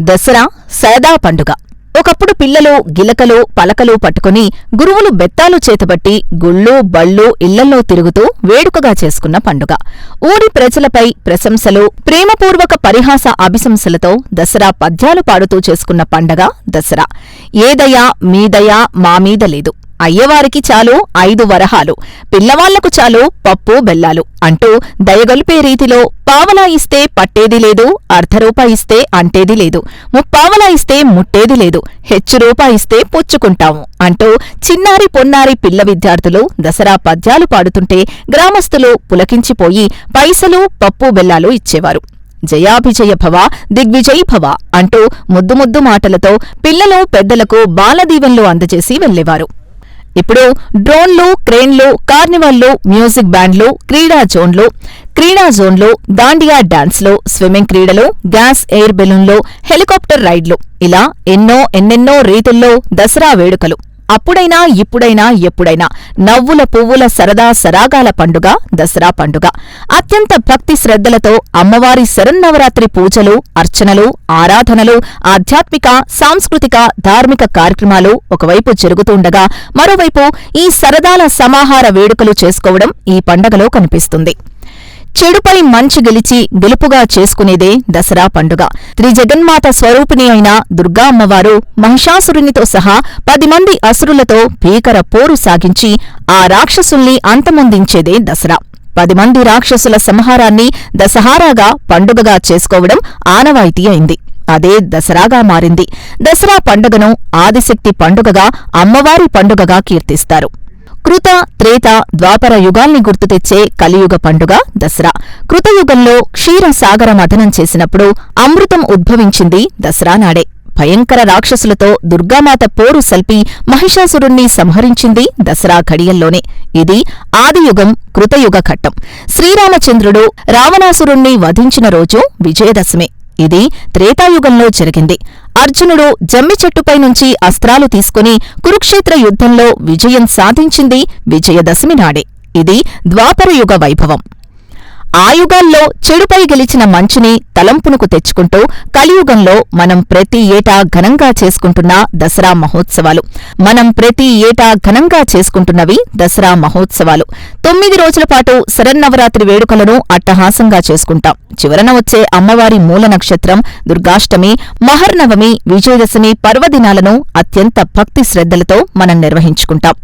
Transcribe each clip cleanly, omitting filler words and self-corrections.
దసరా సరదా పండుగ. ఒకప్పుడు పిల్లలు గిలకలు పలకలు పట్టుకుని గురువులు బెత్తాలు చేతబట్టి గుళ్ళు బళ్ళు ఇళ్లల్లో తిరుగుతూ వేడుకగా చేసుకున్న పండుగ. ఊరి ప్రజలపై ప్రశంసలు, ప్రేమపూర్వక పరిహాస అభిశంసలతో దసరా పద్యాలు పాడుతూ చేసుకున్న పండగ దసరా. ఏదయా మీదయా మామీద లేదు, అయ్యవారికి చాలు 5 వరహాలు, పిల్లవాళ్లకు చాలు పప్పు బెల్లాలు అంటూ దయగొల్పే రీతిలో పావలా ఇస్తే పట్టేది లేదు, అర్ధరూపాయిస్తే అంటేది లేదు, ముప్పావలా ఇస్తే ముట్టేది లేదు, హెచ్చు రూపాయిస్తే పుచ్చుకుంటాము అంటూ చిన్నారి పొన్నారి పిల్ల విద్యార్థులు దసరా పద్యాలు పాడుతుంటే గ్రామస్తులు పులకించిపోయి పైసలు పప్పు బెల్లాలు ఇచ్చేవారు. జయాభిజయ భవ దిగ్విజయీ భవ అంటూ ముద్దు ముద్దు మాటలతో పిల్లలు పెద్దలకు బాలదీవెన్లు అందజేసి వెళ్లేవారు. ఇప్పుడు డ్రోన్లు, క్రేన్లు, కార్నివాళ్లు, మ్యూజిక్ బ్యాండ్లు, క్రీడా జోన్లు, దాండియా డాన్స్లు, స్విమ్మింగ్ క్రీడలు, గ్యాస్ ఎయిర్ బెలూన్లు, హెలికాప్టర్ రైడ్లు ఇలా ఎన్నెన్నో రీతుల్లో దసరా వేడుకలు. అప్పుడైనా ఇప్పుడైనా ఎప్పుడైనా నవ్వుల పువ్వుల సరదా సరాగాల పండుగ దసరా పండుగ. అత్యంత భక్తి శ్రద్ధలతో అమ్మవారి శరన్నవరాత్రి పూజలు, అర్చనలు, ఆరాధనలు, ఆధ్యాత్మిక, సాంస్కృతిక, ధార్మిక కార్యక్రమాలు ఒకవైపు జరుగుతుండగా మరోవైపు ఈ సరదాల సమాహార వేడుకలు చేసుకోవడం ఈ పండగలో కనిపిస్తుంది. చెడుపై మంచి గెలిచి గెలుపుగా చేసుకునేదే దసరా పండుగ. త్రిజగన్మాత స్వరూపిణి అయిన దుర్గా అమ్మవారు మహిషాసురునితో సహా 10 మంది అసురులతో భీకర పోరు సాగించి ఆ రాక్షసుల్ని అంతమొందించేదే దసరా. 10 మంది రాక్షసుల సంహారాన్ని దసహారాగా పండుగగా చేసుకోవడం ఆనవాయితీ అయింది. అదే దసరాగా మారింది. దసరా పండుగను ఆదిశక్తి పండుగగా, అమ్మవారి పండుగగా కీర్తిస్తారు. కృత, త్రేత, ద్వాపర యుగాల్ని గుర్తుతెచ్చే కలియుగ పండుగ దసరా. కృతయుగంలో క్షీరసాగర మథనం చేసినప్పుడు అమృతం ఉద్భవించింది దసరా నాడే. భయంకర రాక్షసులతో దుర్గామాత పోరు సల్పి మహిషాసురుణ్ణి సంహరించింది దసరా ఘడియల్లోనే. ఇది ఆదియుగం, కృతయుగ ఘట్టం. శ్రీరామచంద్రుడు రావణాసురుణ్ణి వధించిన రోజు విజయదశమి. ఇది త్రేతాయుగంలో జరిగింది. అర్జునుడు జమ్మి చెట్టుపై నుంచి అస్త్రాలు తీసుకుని కురుక్షేత్ర యుద్ధంలో విజయం సాధించింది విజయదశమి నాడే. ఇది ద్వాపరయుగ వైభవం. ఆ యుగాల్లో చెడుపై గెలిచిన మంచిని తలంపునకు తెచ్చుకుంటూ కలియుగంలో మనం ప్రతి ఏటా ఘనంగా చేసుకుంటున్న దసరా మహోత్సవాలు. దసరా మహోత్సవాలు 9 రోజుల పాటు శరన్నవరాత్రి వేడుకలను అట్టహాసంగా చేసుకుంటాం. చివరన వచ్చే అమ్మవారి మూల నక్షత్రం, దుర్గాష్టమి, మహర్నవమి, విజయదశమి పర్వదినాలను అత్యంత భక్తి శ్రద్ధలతో మనం నిర్వహించుకుంటాం.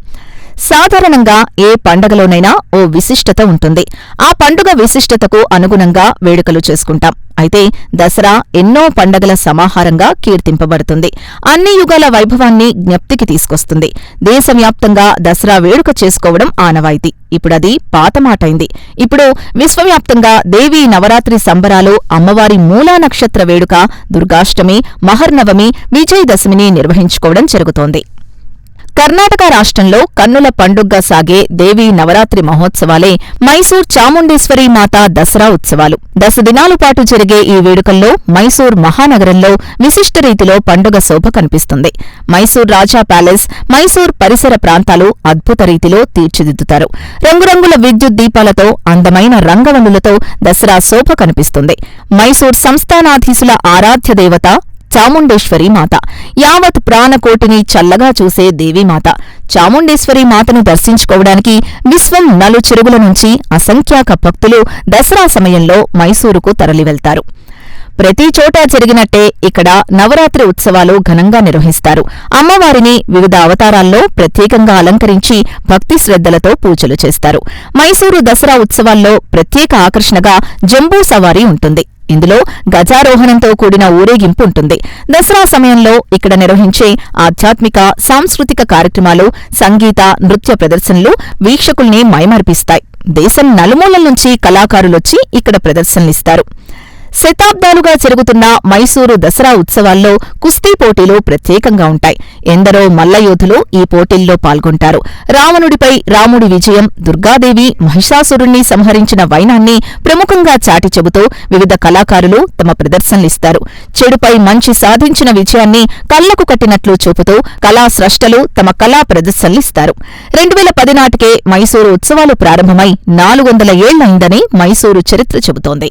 సాధారణంగా ఏ పండగలోనైనా ఓ విశిష్టత ఉంటుంది. ఆ పండుగ విశిష్టతకు అనుగుణంగా వేడుకలు చేసుకుంటాం. అయితే దసరా ఎన్నో పండగల సమాహారంగా కీర్తింపబడుతుంది. అన్ని యుగాల వైభవాన్ని జ్ఞప్తికి తీసుకొస్తుంది. దేశవ్యాప్తంగా దసరా వేడుక చేసుకోవడం ఆనవాయితీ. ఇప్పుడది పాతమాటైంది. ఇప్పుడు విశ్వవ్యాప్తంగా దేవీ నవరాత్రి సంబరాలు, అమ్మవారి మూలా నక్షత్ర వేడుక, దుర్గాష్టమి, మహర్నవమి, విజయదశమిని నిర్వహించుకోవడం జరుగుతోంది. కర్ణాటక రాష్ట్రంలో కన్నుల పండుగగా సాగే దేవీ నవరాత్రి మహోత్సవాలే మైసూర్ చాముండేశ్వరీ మాత దసరా ఉత్సవాలు. 10 దినాల పాటు జరిగే ఈ వేడుకల్లో మైసూర్ మహానగరంలో విశిష్ట రీతిలో పండుగ శోభ కనిపిస్తుంది. మైసూర్ రాజా ప్యాలెస్, మైసూర్ పరిసర ప్రాంతాలు అద్భుత రీతిలో తీర్చిదిద్దుతారు. రంగురంగుల విద్యుత్ దీపాలతో, అందమైన రంగవల్లులతో దసరా శోభ కనిపిస్తుంది. మైసూర్ సంస్థానాధీశుల ఆరాధ్య దేవత చాముండేశ్వరీ మాత. యావత్ ప్రాణకోటిని చల్లగా చూసే దేవీమాత. చాముండేశ్వరీ మాతను దర్శించుకోవడానికి విశ్వం నలుచెరుగుల నుంచి అసంఖ్యాక భక్తులు దసరా సమయంలో మైసూరుకు తరలివెళ్తారు. ప్రతి చోటా జరిగినట్టే ఇక్కడ నవరాత్రి ఉత్సవాలు ఘనంగా నిర్వహిస్తారు. అమ్మవారిని వివిధ అవతారాల్లో ప్రత్యేకంగా అలంకరించి భక్తి శ్రద్ధలతో పూజలు చేస్తారు. మైసూరు దసరా ఉత్సవాల్లో ప్రత్యేక ఆకర్షణగా జంబూ సవారీ ఉంటుంది. ఇందులో గజారోహణంతో కూడిన ఊరేగింపు ఉంటుంది. దసరా సమయంలో ఇక్కడ నిర్వహించే ఆధ్యాత్మిక, సాంస్కృతిక కార్యక్రమాలు, సంగీత, నృత్య ప్రదర్శనలు వీక్షకుల్ని మైమరిపిస్తాయి. దేశం నలుమూలల నుంచి కళాకారులొచ్చి ఇక్కడ ప్రదర్శనలిస్తారు. శతాబ్దాలుగా జరుగుతున్న మైసూరు దసరా ఉత్సవాల్లో కుస్తీ పోటీలు ప్రత్యేకంగా ఉంటాయి. ఎందరో మల్లయోధులు ఈ పోటీల్లో పాల్గొంటారు. రావణుడిపై రాముడి విజయం, దుర్గాదేవి మహిషాసురుణ్ణి సంహరించిన వైనాన్ని ప్రముఖంగా చాటి చెబుతూ వివిధ కళాకారులు తమ ప్రదర్శనలిస్తారు. చెడుపై మంచి సాధించిన విజయాన్ని కళ్లకు కట్టినట్లు చూపుతూ కళాస్రష్టలు తమ కళా ప్రదర్శనలిస్తారు. 2010 నాటికే మైసూరు ఉత్సవాలు ప్రారంభమై 400 ఏళ్లయిందని మైసూరు చరిత్ర చెబుతోంది.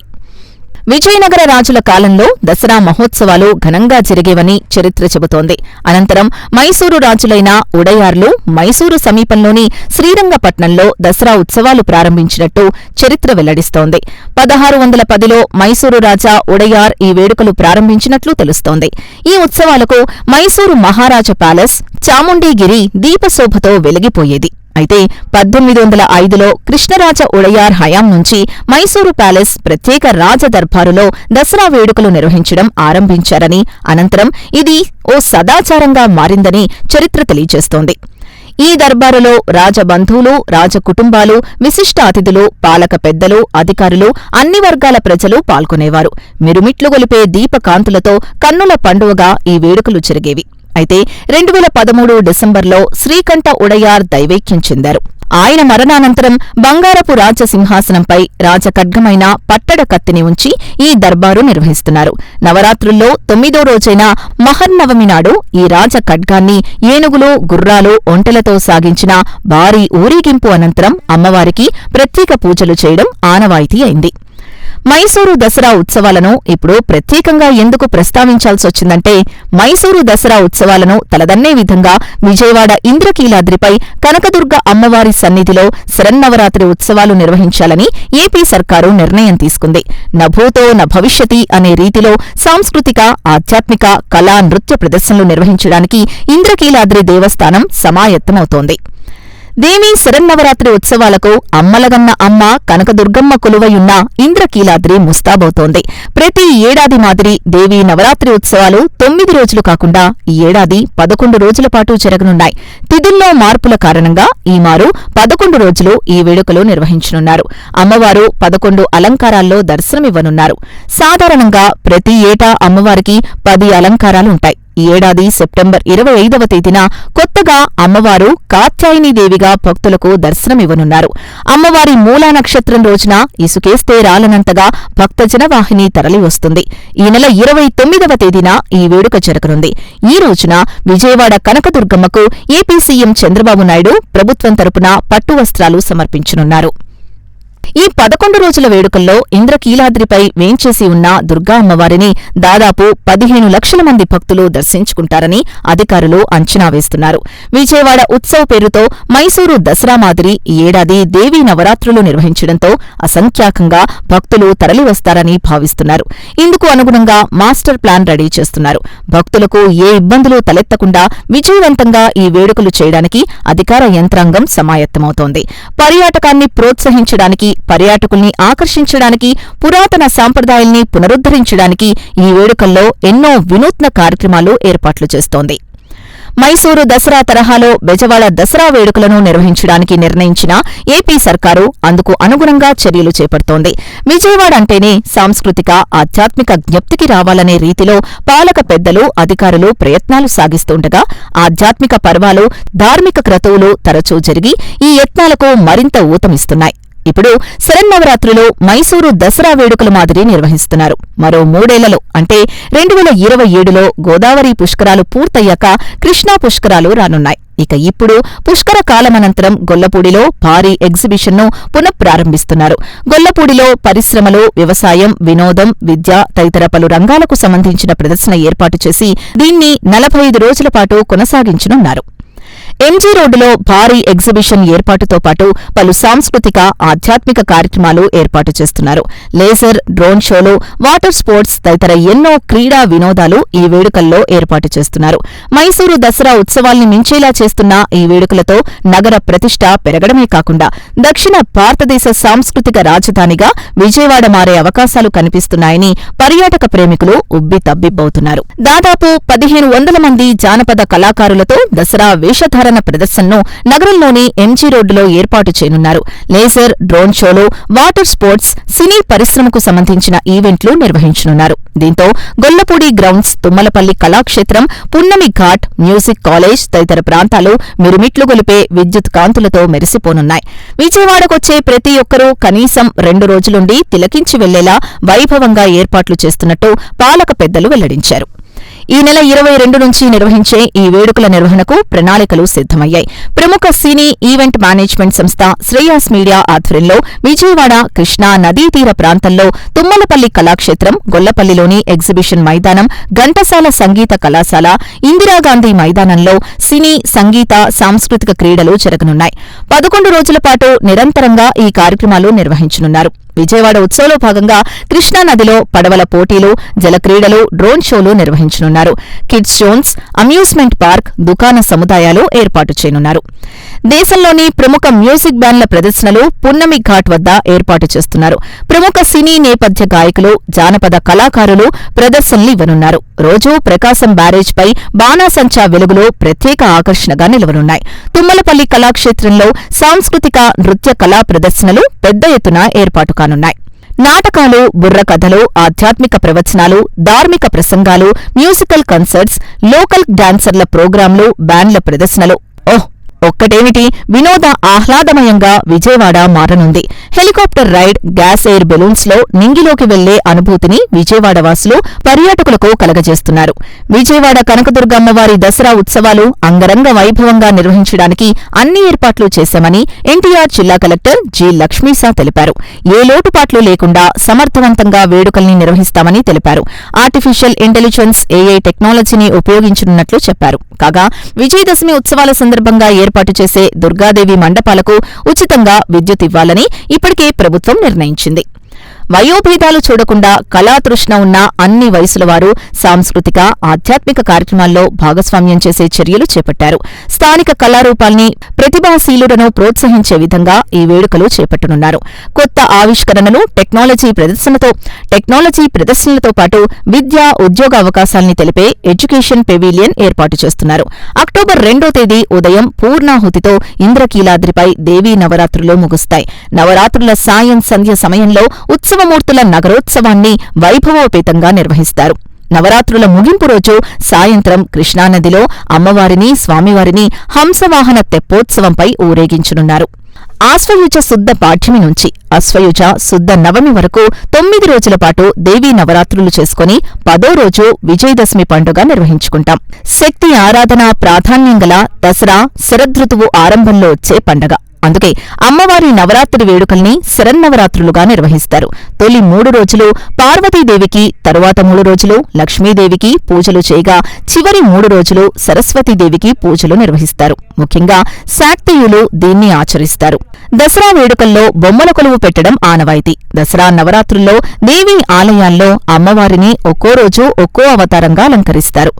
విజయనగర రాజుల కాలంలో దసరా మహోత్సవాలు ఘనంగా జరిగేవని చరిత్ర చెబుతోంది. అనంతరం మైసూరు రాజులైన ఉడయార్లు మైసూరు సమీపంలోని శ్రీరంగపట్నంలో దసరా ఉత్సవాలు ప్రారంభించినట్టు చరిత్ర వెల్లడిస్తోంది. 1610లో మైసూరు రాజా ఉడయార్ ఈ వేడుకలు ప్రారంభించినట్లు తెలుస్తోంది. ఈ ఉత్సవాలకు మైసూరు మహారాజా ప్యాలెస్, చాముండిగిరి దీపశోభతో వెలిగిపోయేది. అయితే 1805లో కృష్ణరాజ ఉడయార్ హయాం నుంచి మైసూరు ప్యాలెస్ ప్రత్యేక రాజదర్బారులో దసరా వేడుకలు నిర్వహించడం ఆరంభించారని, అనంతరం ఇది ఓ సదాచారంగా మారిందని చరిత్ర తెలియజేస్తోంది. ఈ దర్బారులో రాజబంధువులు, రాజకుటుంబాలు, విశిష్ట అతిథులు, పాలక పెద్దలు, అధికారులు, అన్ని వర్గాల ప్రజలు పాల్గొనేవారు. మిరుమిట్లు గొలిపే దీపకాంతులతో కన్నుల పండువగా ఈ వేడుకలు జరిగేవి. అయితే 2013 డిసెంబర్లో శ్రీకంఠ ఉడయార్ దైవేక్యం చెందారు. ఆయన మరణానంతరం బంగారపు రాజసింహాసనంపై రాజఖడ్గమైన పట్టడ కత్తిని ఉంచి ఈ దర్బారు నిర్వహిస్తున్నారు. నవరాత్రుల్లో 9వ రోజైన మహర్నవమి నాడు ఈ రాజఖడ్గాన్ని ఏనుగులు, గుర్రాలు, ఒంటెలతో సాగించిన భారీ ఊరేగింపు అనంతరం అమ్మవారికి ప్రత్యేక పూజలు చేయడం ఆనవాయితీ అయింది. మైసూరు దసరా ఉత్సవాలను ఇప్పుడు ప్రత్యేకంగా ఎందుకు ప్రస్తావించాల్సొచ్చిందంటే, మైసూరు దసరా ఉత్సవాలను తలదన్నే విధంగా విజయవాడ ఇంద్రకీలాద్రిపై కనకదుర్గ అమ్మవారి సన్నిధిలో శరన్నవరాత్రి ఉత్సవాలు నిర్వహించాలని ఏపీ సర్కారు నిర్ణయం తీసుకుంది. నభూతో న భవిష్యతి అనే రీతిలో సాంస్కృతిక, ఆధ్యాత్మిక, కళా, నృత్య ప్రదర్శనలు నిర్వహించడానికి ఇంద్రకీలాద్రి దేవస్థానం సమాయత్తమవుతోంది. దేవీ శరన్నవరాత్రి ఉత్సవాలకు అమ్మలగన్న అమ్మ కనకదుర్గమ్మ కొలువయున్న ఇంద్రకీలాద్రి ముస్తాబవుతోంది. ప్రతి ఏడాది మాదిరి దేవీ నవరాత్రి ఉత్సవాలు 9 రోజులు కాకుండా ఈ ఏడాది 11 రోజుల పాటు జరగనున్నాయి. తిథుల్లో మార్పుల కారణంగా ఈ మారు 11 రోజులు ఈ వేడుకలు నిర్వహించనున్నారు. అమ్మవారు 11 అలంకారాల్లో దర్శనమివ్వనున్నారు. సాధారణంగా ప్రతి ఏటా అమ్మవారికి 10 అలంకారాలుంటాయి. ఈ ఏడాది సెప్టెంబర్ 25వ తేదీన కొత్తగా అమ్మవారు కాత్యాయనీదేవిగా భక్తులకు దర్శనమివ్వనున్నారు. అమ్మవారి మూలా నక్షత్రం రోజున ఇసుకేస్తే రాలనంతగా భక్తజనవాహిని తరలివస్తుంది. ఈ నెల 29వ తేదీన ఈ వేడుక జరగనుంది. ఈ రోజున విజయవాడ కనకదుర్గమ్మకు ఏపీ సీఎం చంద్రబాబు నాయుడు ప్రభుత్వం తరపున పట్టు వస్త్రాలు సమర్పించనున్నారు. ఈ 11 రోజుల వేడుకల్లో ఇంద్రకీలాద్రిపై వేంచేసి ఉన్న దుర్గా అమ్మవారిని దాదాపు 15 లక్షల మంది భక్తులు దర్శించుకుంటారని అధికారులు అంచనా వేస్తున్నారు. విజయవాడ ఉత్సవ్ పేరుతో మైసూరు దసరా మాదిరి ఈ ఏడాది దేవీ నవరాత్రులు నిర్వహించడంతో అసంఖ్యాకంగా భక్తులు తరలివస్తారని భావిస్తున్నారు. ఇందుకు అనుగుణంగా మాస్టర్ ప్లాన్ రెడీ చేస్తున్నారు. భక్తులకు ఏ ఇబ్బందులు తలెత్తకుండా విజయవంతంగా ఈ వేడుకలు చేయడానికి అధికార యంత్రాంగం సమాయత్తమవుతోంది. పర్యాటకాన్ని ప్రోత్సహించడానికి, పర్యాటకుల్ని ఆకర్షించడానికి, పురాతన సాంప్రదాయాల్ని పునరుద్ధరించడానికి ఈ వేడుకల్లో ఎన్నో వినూత్న కార్యక్రమాలు ఏర్పాట్లు చేస్తోంది. మైసూరు దసరా తరహాలో బెజవాడ దసరా వేడుకలను నిర్వహించడానికి నిర్ణయించిన ఏపీ సర్కారు అందుకు అనుగుణంగా చర్యలు చేపడుతోంది. విజయవాడ అంటేనే సాంస్కృతిక, ఆధ్యాత్మిక జ్ఞప్తికి రావాలనే రీతిలో పాలక పెద్దలు, అధికారులు ప్రయత్నాలు సాగిస్తుండగా ఆధ్యాత్మిక పర్వాలు, ధార్మిక క్రతువులు తరచూ జరిగి ఈ యత్నాలకు మరింత ఊతమిస్తున్నాయి. ఇప్పుడు శరన్నవరాత్రులు మైసూరు దసరా వేడుకల మాదిరి నిర్వహిస్తున్నారు. మరో 3 ఏళ్లలో అంటే 2027లో గోదావరి పుష్కరాలు పూర్తయ్యాక కృష్ణా పుష్కరాలు రానున్నాయి. ఇక ఇప్పుడు పుష్కర కాలమనంతరం గొల్లపూడిలో భారీ ఎగ్జిబిషన్ను పునఃప్రారంభిస్తున్నారు. గొల్లపూడిలో పరిశ్రమలు, వ్యవసాయం, వినోదం, విద్య తదితర పలు రంగాలకు సంబంధించిన ప్రదర్శన ఏర్పాటు చేసి దీన్ని 45 రోజుల పాటు కొనసాగించనున్నారు. ఎంజీ రోడ్డులో భారీ ఎగ్జిబిషన్ ఏర్పాటుతో పాటు పలు సాంస్కృతిక, ఆధ్యాత్మిక కార్యక్రమాలు ఏర్పాటు చేస్తున్నారు. లేజర్, డ్రోన్ షోలు, వాటర్ స్పోర్ట్స్ తదితర ఎన్నో క్రీడా వినోదాలు ఈ వేడుకల్లో ఏర్పాటు చేస్తున్నారు. మైసూరు దసరా ఉత్సవాల్ని మించేలా చేస్తున్న ఈ వేడుకలతో నగర ప్రతిష్ఠ పెరగడమే కాకుండా దక్షిణ భారతదేశ సాంస్కృతిక రాజధానిగా విజయవాడ మారే అవకాశాలు కనిపిస్తున్నాయని పర్యాటక ప్రేమికులు ఉబ్బితబ్బిబ్బవుతున్నారు. దాదాపు 1500 మంది జానపద కళాకారులతో దసరా వేషధారణ ప్రదర్శనను నగరంలోని ఎంజీ రోడ్డులో ఏర్పాటు చేయనున్నారు. లేజర్, డ్రోన్ షోలు, వాటర్ స్పోర్ట్స్, సినీ పరిశ్రమకు సంబంధించిన ఈవెంట్లు నిర్వహించనున్నారు. దీంతో గొల్లపూడి గ్రౌండ్స్, తుమ్మలపల్లి కళాక్షేత్రం, పున్నమి ఘాట్, మ్యూజిక్ కాలేజ్ తదితర ప్రాంతాలు మిరుమిట్లు గొలిపే విద్యుత్ కాంతులతో మెరిసిపోనున్నాయి. విజయవాడకొచ్చే ప్రతి ఒక్కరూ కనీసం 2 రోజులుండి తిలకించి వెళ్లేలా వైభవంగా ఏర్పాట్లు చేస్తున్నట్టు పాలక పెద్దలు వెల్లడించారు. ఈ నెల 22 నుంచి నిర్వహించే ఈ వేడుకల నిర్వహణకు ప్రణాళికలు సిద్ధమయ్యాయి. ప్రముఖ సినీ ఈవెంట్ మేనేజ్మెంట్ సంస్థ శ్రేయాస్ మీడియా ఆధ్వర్యంలో విజయవాడ కృష్ణా నదీతీర ప్రాంతంలో తుమ్మలపల్లి కళాక్షేత్రం, గొల్లపల్లిలోని ఎగ్జిబిషన్ మైదానం, ఘంటసాల సంగీత కళాశాల, ఇందిరాగాంధీ మైదానంలో సినీ, సంగీత, సాంస్కృతిక క్రీడలు జరగనున్నాయి. 11 రోజుల పాటు నిరంతరంగా ఈ కార్యక్రమాలు నిర్వహించనున్నారు. విజయవాడ ఉత్సవంలో భాగంగా కృష్ణానదిలో పడవల పోటీలు, జలక్రీడలు, డ్రోన్ షోలు నిర్వహించనున్నారు. కిడ్స్ జోన్స్, అమ్యూజ్మెంట్ పార్క్, దుకాణ సముదాయాలు ఏర్పాటు చేయనున్నారు. దేశంలోని ప్రముఖ మ్యూజిక్ బ్యాండ్ల ప్రదర్శనలు పున్నమి ఘాట్ వద్ద ఏర్పాటు చేస్తున్నారు. ప్రముఖ సినీ నేపథ్య గాయకులు, జానపద కళాకారులు ప్రదర్శనలు ఇవ్వనున్నారు. రోజూ ప్రకాశం బ్యారేజ్పై బాణాసంచా వెలుగులు ప్రత్యేక ఆకర్షణగా నిలవనున్నాయి. తుమ్మలపల్లి కళాక్షేత్రంలో సాంస్కృతిక, నృత్య కళా ప్రదర్శనలు పెద్ద ఎత్తున ఏర్పాటు కానున్నాయి. నాటకాలు, బుర్రకథలు, ఆధ్యాత్మిక ప్రవచనాలు, ధార్మిక ప్రసంగాలు, మ్యూజికల్ కన్సర్ట్స్, లోకల్ డాన్సర్ల ప్రోగ్రాంలు, బ్యాండ్ల ప్రదర్శనలు. ఒక్కటేమిటి, వినోద ఆహ్లాదమయంగా విజయవాడ మారనుంది. Helicopter ride, gas air balloons లో నింగిలోకి వెళ్లే అనుభూతిని విజయవాడ వాసులు, పర్యాటకులకు కలగజేస్తున్నారు. విజయవాడ కనకదుర్గ అమ్మవారి దసరా ఉత్సవాలు అంగరంగ వైభవంగా నిర్వహించడానికి అన్ని ఏర్పాట్లు చేశామని ఎన్టీఆర్ జిల్లా కలెక్టర్ జి. లక్ష్మీసా తెలిపారు. ఏ లోటుపాట్లు లేకుండా సమర్థవంతంగా వేడుకల్ని నిర్వహిస్తామని తెలిపారు. ఆర్టిఫిషియల్ ఇంటెలిజెన్స్, ఏఐ టెక్నాలజీని ఉపయోగించనున్నట్లు చెప్పారు. కాగా విజయదశమి ఉత్సవాల సందర్భంగా ఏర్పాటు చేసే దుర్గాదేవి మండపాలకు ఉచితంగా విద్యుత్ ఇవ్వాలని ఇప్పటికే ప్రభుత్వం నిర్ణయించింది. వయోభేదాలు చూడకుండా కళాతృష్ణ ఉన్న అన్ని వయసుల వారు సాంస్కృతిక, ఆధ్యాత్మిక కార్యక్రమాల్లో భాగస్వామ్యం చేసే చర్యలు చేపట్టారు. స్థానిక కళారూపాల్ని, ప్రతిభాశీలులను ప్రోత్సహించే విధంగా ఈ వేడుకలు చేపట్టనున్నారు. కొత్త ఆవిష్కరణలు, టెక్నాలజీ ప్రదర్శనలతో పాటు విద్యా, ఉద్యోగ అవకాశాల్ని తెలిపే ఎడ్యుకేషన్ పెవిలియన్ ఏర్పాటు చేస్తున్నారు. అక్టోబర్ 2వ తేదీ ఉదయం పూర్ణాహుతితో ఇంద్రకీలాద్రిపై దేవీ నవరాత్రులు ముగుస్తాయి. నవరాత్రుల సాయం సంధ్య సమయంలో ఉత్సవమూర్తుల నగరోత్సవాన్ని వైభవోపేతంగా నిర్వహిస్తారు. నవరాత్రుల ముగింపు రోజు సాయంత్రం కృష్ణానదిలో అమ్మవారిని, స్వామివారిని హంసవాహన తెప్పోత్సవంపై ఊరేగించనున్నారు. ఆశ్వయుజ శుద్ధ పాఠ్యమి నుంచి అశ్వయుజ శుద్ధ నవమి వరకు 9 రోజుల పాటు దేవీ నవరాత్రులు చేసుకుని 10వ రోజు విజయదశమి పండుగ నిర్వహించుకుంటాం. శక్తి ఆరాధన ప్రాధాన్యం గల దసరా శరదృతువు ఆరంభంలో వచ్చే పండగ. అందుకే అమ్మవారి నవరాత్రి వేడుకల్ని శరన్నవరాత్రులుగా నిర్వహిస్తారు. తొలి 3 రోజులు పార్వతీదేవికి, తరువాత 3 రోజులు లక్ష్మీదేవికి పూజలు చేయగా చివరి 3 రోజులు సరస్వతీదేవికి పూజలు నిర్వహిస్తారు. ముఖ్యంగా శాక్తేయులు దీన్ని ఆచరిస్తారు. దసరా వేడుకల్లో బొమ్మల కొలువు పెట్టడం ఆనవాయితీ. దసరా నవరాత్రుల్లో దేవీ ఆలయాల్లో అమ్మవారిని ఒక్కో రోజు ఒక్కో అవతారంగా అలంకరిస్తారు.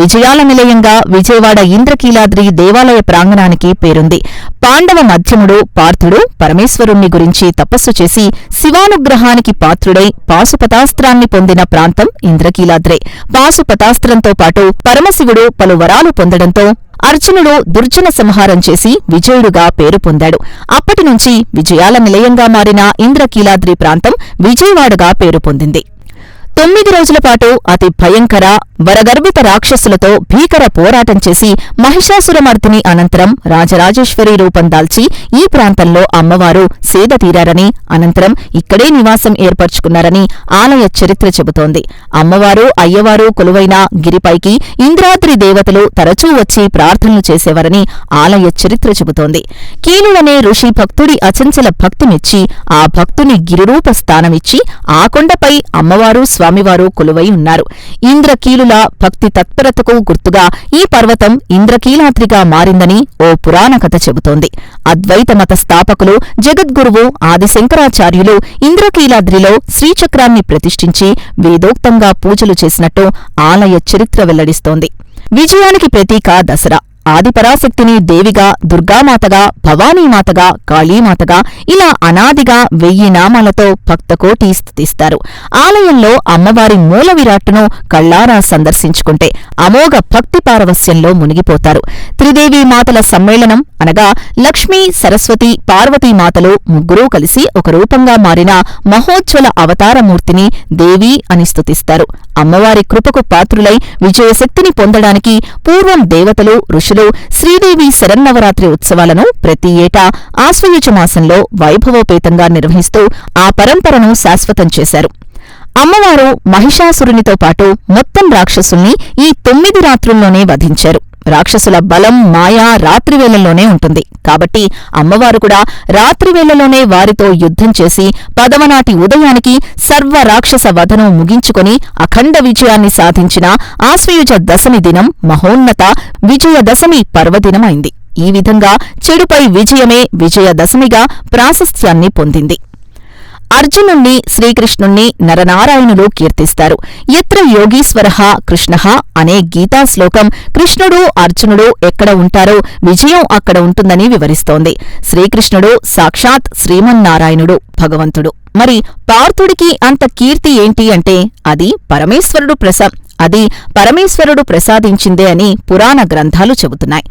విజయాల నిలయంగా విజయవాడ ఇంద్రకీలాద్రి దేవాలయ ప్రాంగణానికి పేరుంది. పాండవ మధ్యముడు పార్థుడు పరమేశ్వరుణ్ణి గురించి తపస్సు చేసి శివానుగ్రహానికి పాత్రుడై పాశుపతాస్త్రాన్ని పొందిన ప్రాంతం ఇంద్రకీలాద్రే. పాశుపతాస్త్రంతో పాటు పరమశివుడు పలు వరాలు పొందడంతో అర్జునుడు దుర్జన సంహారం చేసి విజయుడుగా పేరు పొందాడు. అప్పటినుంచి విజయాల నిలయంగా మారిన ఇంద్రకీలాద్రి ప్రాంతం విజయవాడగా పేరు పొందింది. 9 రోజుల పాటు అతి భయంకర, వరగర్భిత రాక్షసులతో భీకర పోరాటం చేసి మహిషాసురమర్దిని అనంతరం రాజరాజేశ్వరి రూపం దాల్చి ఈ ప్రాంతంలో అమ్మవారు సేద తీరారని, అనంతరం ఇక్కడే నివాసం ఏర్పరచుకున్నారని ఆలయ చరిత్ర చెబుతోంది. అమ్మవారు, అయ్యవారు కొలువైన గిరిపైకి ఇంద్రాద్రి దేవతలు తరచూ వచ్చి ప్రార్థనలు చేసేవారని ఆలయ చరిత్ర చెబుతోంది. కీలుడనే ఋషి భక్తుడి అచంచల భక్తి మెచ్చి ఆ భక్తుని గిరిరూప స్థానమిచ్చి ఆ కొండపై అమ్మవారు, స్వామివారు కొలువై ఉన్నారు. ఇంద్రకీలుల భక్తి తత్పరతకు గుర్తుగా ఈ పర్వతం ఇంద్రకీలాద్రిగా మారిందని ఓ పురాణ కథ చెబుతోంది. అద్వైత మత స్థాపకులు జగద్గురువు ఆదిశంకరాచార్యులు ఇంద్రకీలాద్రిలో శ్రీచక్రాన్ని ప్రతిష్ఠించి వేదోక్తంగా పూజలు చేసినట్టు ఆలయ చరిత్ర వెల్లడిస్తోంది. విజయానికి ప్రతీక దసరా. ఆదిపరాశక్తిని దేవిగా, దుర్గామాతగా, భవానీమాతగా, కాళీమాతగా ఇలా అనాదిగా 1000 నామాలతో భక్తకోటి స్తుతిస్తారు. ఆలయంలో అమ్మవారి మూల విరాట్టును కళ్లారా సందర్శించుకుంటే అమోఘ భక్తి పారవస్యంలో మునిగిపోతారు. త్రిదేవీ మాతల సమ్మేళనం అనగా లక్ష్మీ, సరస్వతి, పార్వతీమాతలు ముగ్గురూ కలిసి ఒక రూపంగా మారిన మహోజ్వల అవతారమూర్తిని దేవి అని స్తుతిస్తారు. అమ్మవారి కృపకు పాత్రులై విజయశక్తిని పొందడానికి పూర్వం దేవతలు, ఋషులు శ్రీదేవి శరన్నవరాత్రి ఉత్సవాలను ప్రతి ఏటా ఆశ్వయుజ మాసంలో వైభవోపేతంగా నిర్వహిస్తూ ఆ పరంపరను శాశ్వతం చేశారు. అమ్మవారు మహిషాసురునితో పాటు మొత్తం రాక్షసుల్ని ఈ 9 రాత్రుల్లోనే వధించారు. రాక్షసుల బలం, మాయా రాత్రివేళల్లోనే ఉంటుంది. కాబట్టి అమ్మవారు కూడా రాత్రివేళలోనే వారితో యుద్ధం చేసి 10వ నాటి ఉదయానికి సర్వ రాక్షస వధను ముగించుకొని అఖండ విజయాన్ని సాధించిన ఆశ్వయుజ దశమి దినం మహోన్నత విజయదశమి పర్వదినమైంది. ఈ విధంగా చెడుపై విజయమే విజయదశమిగా ప్రాశస్త్యాన్ని పొందింది. అర్జునుణ్ణి, శ్రీకృష్ణుణ్ణి నరనారాయణులు కీర్తిస్తారు. ఎత్ర యోగీశ్వరః కృష్ణః అనే గీతా శ్లోకం కృష్ణుడు, అర్జునుడు ఎక్కడ ఉంటారో విజయం అక్కడ ఉంటుందని వివరిస్తోంది. శ్రీకృష్ణుడు సాక్షాత్ శ్రీమన్నారాయణుడు, భగవంతుడు. మరి పార్థుడికి అంత కీర్తి ఏంటి అంటే అది పరమేశ్వరుడు ప్రసాదించిందే అని పురాణ గ్రంథాలు చెబుతున్నాయి.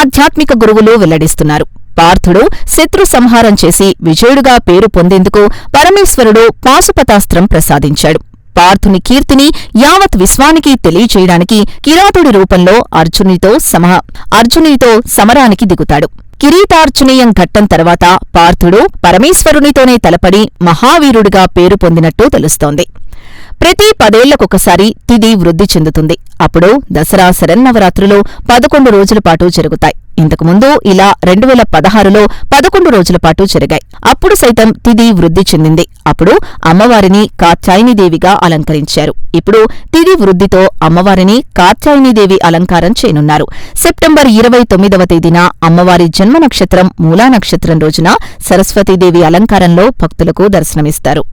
ఆధ్యాత్మిక గురువులు వెల్లడిస్తున్నారు. పార్థుడు శత్రు సంహారం చేసి విజయుడుగా పేరు పొందేందుకు పరమేశ్వరుడు పాశుపతాస్త్రం ప్రసాదించాడు. పార్థుని కీర్తిని యావత్ విశ్వానికి తెలియచేయడానికి కిరాతుడి రూపంలో అర్జునునితో సమరానికి దిగుతాడు. కిరీటార్జునీయం ఘట్టం తర్వాత పార్థుడు పరమేశ్వరునితోనే తలపడి మహావీరుడిగా పేరు పొందినట్టు తెలుస్తోంది. ప్రతి 10 ఏళ్లకొకసారి తిథి వృద్ధి చెందుతుంది. అప్పుడు దసరా శరన్నవరాత్రులు 11 రోజుల పాటు జరుగుతాయి. ఇంతకుముందు ఇలా 2016లో 11 రోజుల పాటు జరిగాయి. అప్పుడు సైతం తిథి వృద్ధి చెందింది. అప్పుడు అమ్మవారిని కాత్యాయనీదేవిగా అలంకరించారు. ఇప్పుడు తిథి వృద్ధితో అమ్మవారిని కాత్యాయనీదేవి అలంకారం చేయనున్నారు. సెప్టెంబర్ 29వ తేదీన అమ్మవారి జన్మ నక్షత్రం మూలా నక్షత్రం రోజున సరస్వతీదేవి అలంకారంలో భక్తులకు దర్శనమిస్తారు.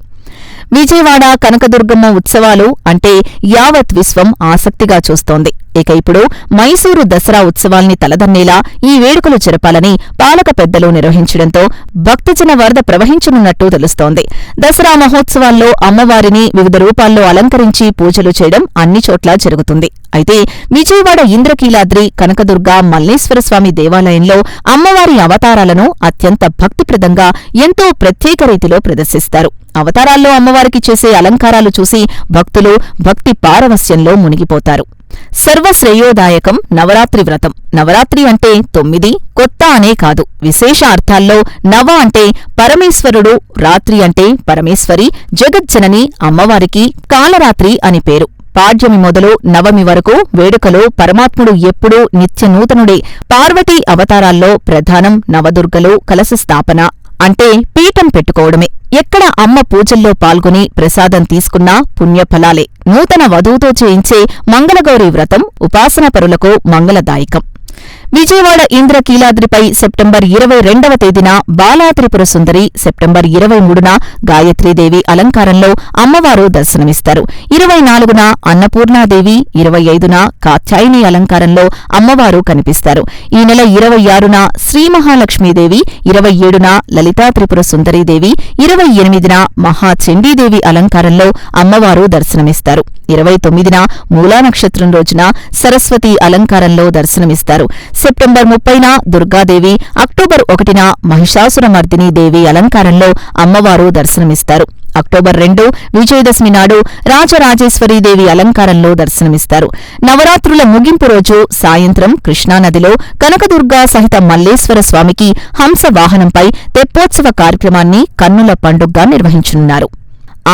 విజయవాడ కనకదుర్గమ్మ ఉత్సవాలు అంటే యావత్ విశ్వం ఆసక్తిగా చూస్తోంది. ఇక ఇప్పుడు మైసూరు దసరా ఉత్సవాల్ని తలదన్నేలా ఈ వేడుకలు జరపాలని పాలక పెద్దలు నిర్వహించడంతో భక్తజన వరద ప్రవహించనున్నట్టు తెలుస్తోంది. దసరా మహోత్సవాల్లో అమ్మవారిని వివిధ రూపాల్లో అలంకరించి పూజలు చేయడం అన్ని చోట్లా జరుగుతుంది. అయితే విజయవాడ ఇంద్రకీలాద్రి కనకదుర్గ మల్లేశ్వరస్వామి దేవాలయంలో అమ్మవారి అవతారాలను అత్యంత భక్తిప్రదంగా ఎంతో ప్రత్యేక రీతిలో ప్రదర్శిస్తారు. అవతారాల్లో అమ్మవారికి చేసే అలంకారాలు చూసి భక్తులు భక్తి పారవస్యంలో మునిగిపోతారు. సర్వశ్రేయోదాయకం నవరాత్రి వ్రతం. నవరాత్రి అంటే 9, కొత్త అనే కాదు. విశేష అర్థాల్లో నవ అంటే పరమేశ్వరుడు, రాత్రి అంటే పరమేశ్వరి, జగజ్జనని అమ్మవారికి కాలరాత్రి అని పేరు. పాడ్యమి మొదలు నవమి వరకు వేడుకలో పరమాత్ముడు ఎప్పుడూ నిత్యనూతనుడే. పార్వతీ అవతారాల్లో ప్రధానం నవదుర్గలు కలశ స్థాపన అంటే పీఠం పెట్టుకోవడమే. ఎక్కడ అమ్మ పూజల్లో పాల్గొని ప్రసాదం తీసుకున్నా పుణ్యఫలాలే. నూతన వధువుతో చేయించే మంగళగౌరీ వ్రతం ఉపాసనాపరులకు మంగళదాయకం. విజయవాడ ఇంద్రకీలాద్రిపై సెప్టెంబర్ 22వ తేదీన బాలాత్రిపుర సుందరి, సెప్టెంబర్ 23న గాయత్రీదేవి అలంకారంలో అమ్మవారు దర్శనమిస్తారు. 24న అన్నపూర్ణాదేవి, 25న కాత్యాయని అలంకారంలో అమ్మవారు కనిపిస్తారు. ఈ నెల 26న శ్రీమహాలక్ష్మీదేవి, 27న లలితా త్రిపుర సుందరీదేవి, 28న మహాచండీదేవి అలంకారంలో అమ్మవారు దర్శనమిస్తారు. 29న మూలా నక్షత్రం రోజున సరస్వతి అలంకారంలో దర్శనమిస్తారు. సెప్టెంబర్ 30న దుర్గాదేవి, అక్టోబర్ 1న మహిషాసురమర్దినీ దేవి అలంకారంలో అమ్మవారు దర్శనమిస్తారు. అక్టోబర్ 2 విజయదశమి నాడు రాజరాజేశ్వరీదేవి అలంకారంలో దర్శనమిస్తారు. నవరాత్రుల ముగింపు రోజు సాయంత్రం కృష్ణానదిలో కనకదుర్గా సహిత మల్లేశ్వర స్వామికి హంస వాహనంపై తెప్పోత్సవ కార్యక్రమాన్ని కన్నుల పండుగగా నిర్వహించనున్నారు.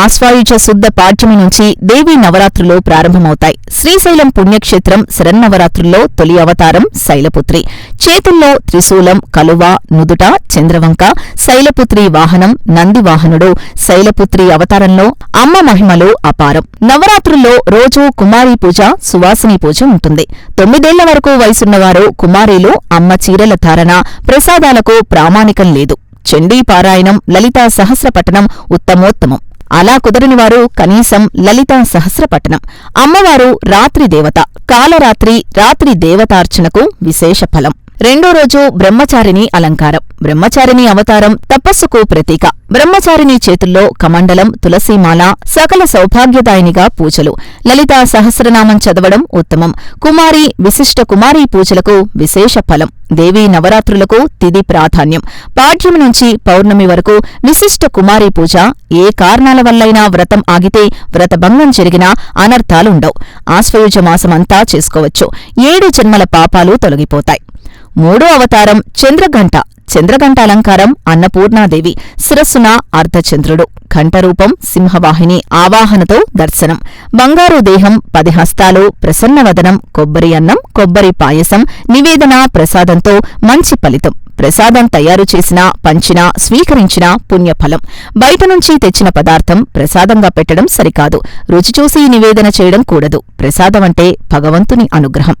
ఆశ్వాయుజ శుద్ధ పాడ్యమి నుంచి దేవీ నవరాత్రులు ప్రారంభమవుతాయి. శ్రీశైలం పుణ్యక్షేత్రం శరన్నవరాత్రుల్లో తొలి అవతారం శైలపుత్రి. చేతుల్లో త్రిశూలం, కలువ, నుదుట చంద్రవంక, శైలపుత్రి వాహనం నందివాహనుడు. శైలపుత్రి అవతారంలో అమ్మ మహిమలు అపారం. నవరాత్రుల్లో రోజూ కుమారీ పూజ, సువాసిని పూజ ఉంటుంది. 9 ఏళ్ల వరకు వయసున్నవారు కుమారీలు అమ్మ చీరల ధారణ, ప్రసాదాలకు ప్రామాణికం లేదు. చండీపారాయణం, లలితా సహస్రపఠనం ఉత్తమోత్తమం. అలా కుదరనివారు కనీసం లలితా సహస్రపఠనం. అమ్మవారు రాత్రి దేవత. కాలరాత్రి, రాత్రి దేవతార్చనకు విశేష ఫలం. రెండో రోజు బ్రహ్మచారిణి అలంకారం. బ్రహ్మచారిణి అవతారం తపస్సుకు ప్రతీక. బ్రహ్మచారిణి చేతుల్లో కమండలం, తులసీమాల, సకల సౌభాగ్యదాయినిగా పూజలు. లలితా సహస్రనామం చదవడం ఉత్తమం. కుమారి, విశిష్ట కుమారీ పూజలకు విశేష ఫలం. దేవీ నవరాత్రులకు తిథి ప్రాధాన్యం. పాడ్యమి నుంచి పౌర్ణమి వరకు విశిష్ట కుమారీ పూజ. ఏ కారణాల వల్లైనా వ్రతం ఆగితే, వ్రతభంగం జరిగినా అనర్థాలుండవు. ఆశ్వయుజ మాసమంతా చేసుకోవచ్చు. 7 జన్మల పాపాలు తొలగిపోతాయి. మూడో అవతారం చంద్రఘంట. చంద్రగంట అలంకారం అన్నపూర్ణాదేవి, శిరస్సున అర్ధచంద్రుడు, ఘంటరూపం సింహవాహిని ఆవాహనతో దర్శనం. బంగారు దేహం, 10 హస్తాలు, ప్రసన్నవదనం, కొబ్బరి అన్నం, కొబ్బరి పాయసం, నివేదన ప్రసాదంతో మంచి ఫలితం. ప్రసాదం తయారు చేసినా, పంచినా, స్వీకరించినా పుణ్యఫలం. బయటనుంచి తెచ్చిన పదార్థం ప్రసాదంగా పెట్టడం సరికాదు. రుచి చూసి నివేదన చేయడం కూడదు. ప్రసాదమంటే భగవంతుని అనుగ్రహం.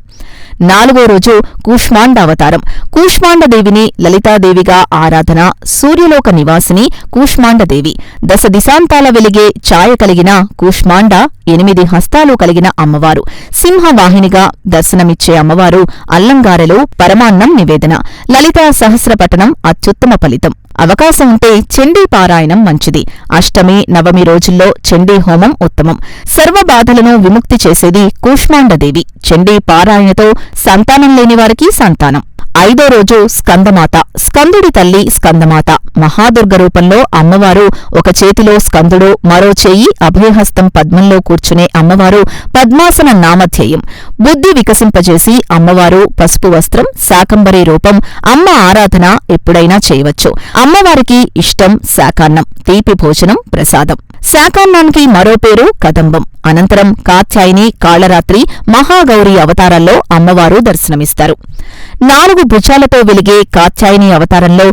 4వ రోజు కూష్మాండావతారం. కూష్మాండదేవిని లలితాదేవిగా ఆరాధన. సూర్యలోక నివాసిని కూష్మాండదేవి. 10 దిశాంతాల వెలిగే ఛాయ కలిగిన కూష్మాండ 8 హస్తాలు కలిగిన అమ్మవారు. సింహవాహినిగా దర్శనమిచ్చే అమ్మవారు. అల్లంగారెలు, పరమాన్నం నివేదన. లలితా సహస్రపఠనం అత్యుత్తమ ఫలితం. అవకాశం ఉంటే చండీ పారాయణం మంచిది. అష్టమి, నవమి రోజుల్లో చండీ హోమం ఉత్తమం. సర్వబాధలను విముక్తి చేసేది కూష్మాండదేవి. చండీ పారాయణతో సంతానం లేనివారికి సంతానం. 5వ రోజు స్కందమాత. స్కందుడి తల్లి స్కందమాత. మహాదుర్గ రూపంలో అమ్మవారు. ఒక చేతిలో స్కందుడు, మరో చేయి అభయహస్తం పద్మంలో కూర్చునే అమ్మవారు. పద్మాసన నామధ్యేయం. బుద్ధి వికసింపజేసి అమ్మవారు. పసుపు వస్త్రం, శాకంబరీ రూపం. అమ్మ ఆరాధన ఎప్పుడైనా చేయవచ్చు. అమ్మవారికి ఇష్టం శాకాన్నం, తీపి భోజనం, ప్రసాదం. శాకాన్నానికి మరో పేరు కదంబం. అనంతరం కాత్యాయని, కాళరాత్రి, మహాగౌరి అవతారాల్లో అమ్మవారు దర్శనమిస్తారు. 4 భుజాలతో వెలిగే కాత్యాయని అవతారంలో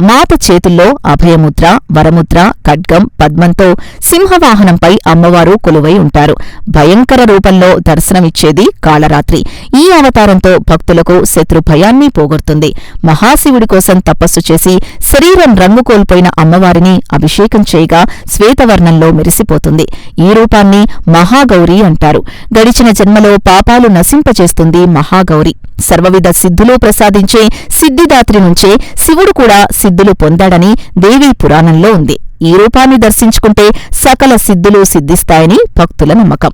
మాత చేతుల్లో అభయముద్ర, వరముద్ర, ఖడ్గం, పద్మంతో సింహవాహనంపై అమ్మవారు కొలువై ఉంటారు. భయంకర రూపంలో దర్శనమిచ్చేది కాళరాత్రి. ఈ అవతారంతో భక్తులకు శత్రు భయాన్ని పోగొడుతుంది. మహాశివుడి కోసం తపస్సు చేసి శరీరం రంగు కోల్పోయిన అమ్మవారిని అభిషేకం చేయగా శ్వేతవర్ణంలో మెరిసిపోతుంది. ఈ రూపాన్ని మహాగౌరి అంటారు. గడిచిన జన్మలో పాపాలు నశింపచేస్తుంది మహాగౌరి. సర్వవిధ సిద్ధులు ప్రసాదించే సిద్ధిదాత్రి నుంచే శివుడు కూడా సిద్ధులు పొందాడని దేవీ పురాణంలో ఉంది. ఈ రూపాన్ని దర్శించుకుంటే సకల సిద్ధులు సిద్ధిస్తాయని భక్తుల నమ్మకం.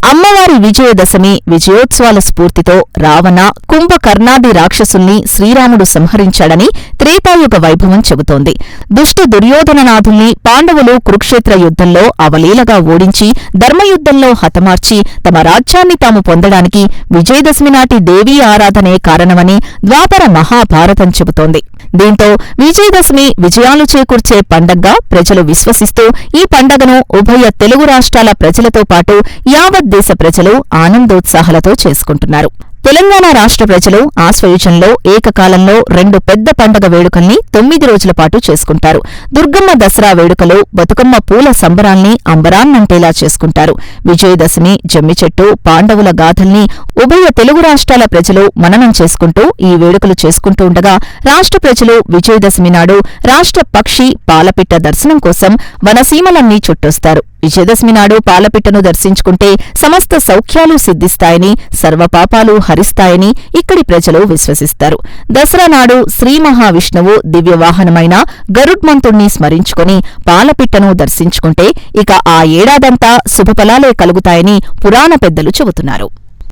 అమ్మవారి విజయదశమి విజయోత్సవాల స్ఫూర్తితో రావణ, కుంభకర్ణాది రాక్షసుల్ని శ్రీరాముడు సంహరించాడని త్రేతాయుగ వైభవం చెబుతోంది. దుష్ట దుర్యోధననాథుల్ని పాండవులు కురుక్షేత్ర యుద్ధంలో అవలీలగా ఓడించి ధర్మయుద్ధంలో హతమార్చి తమ రాజ్యాన్ని తాము పొందడానికి విజయదశమి నాటి దేవీ ఆరాధనే కారణమని ద్వాపర మహాభారతం చెబుతోంది. దీంతో విజయదశమి విజయాలు చేకూర్చే పండగ్గా ప్రజలు విశ్వసిస్తూ ఈ పండగను ఉభయ తెలుగు రాష్ట్రాల ప్రజలతో పాటు యావత్ దేశ ప్రజలు ఆనందోత్సాహాలతో చేసుకుంటున్నారు. తెలంగాణ రాష్ట్ర ప్రజలు ఆశ్వయుజంలో ఏకకాలంలో 2 పెద్ద పండగ వేడుకల్ని 9 రోజుల పాటు చేసుకుంటారు. దుర్గమ్మ దసరా వేడుకలో బతుకమ్మ పూల సంబరాల్ని అంబరాన్నంటేలా చేసుకుంటారు. విజయదశమి, జమ్మి చెట్టు, పాండవుల గాథల్ని ఉభయ తెలుగు రాష్ట్రాల ప్రజలు మననం చేసుకుంటూ ఈ వేడుకలు చేసుకుంటూ ఉండగా రాష్ట్ర ప్రజలు విజయదశమి నాడు రాష్ట్ర పక్షి పాలపిట్ట దర్శనం కోసం వనసీమలన్నీ చుట్టొస్తారు. విజయదశమి నాడు పాలపిట్టను దర్శించుకుంటే సమస్త సౌఖ్యాలు సిద్ధిస్తాయని, సర్వపాపాలు హరిస్తాయని ఇక్కడి ప్రజలు విశ్వసిస్తారు. దసరా నాడు శ్రీ మహావిష్ణువు దివ్యవాహనమైన గరుడ్మంతుణ్ణి స్మరించుకుని పాలపిట్టను దర్శించుకుంటే ఇక ఆ ఏడాదంతా శుభఫలాలే కలుగుతాయని పురాణ పెద్దలు చెబుతున్నారు.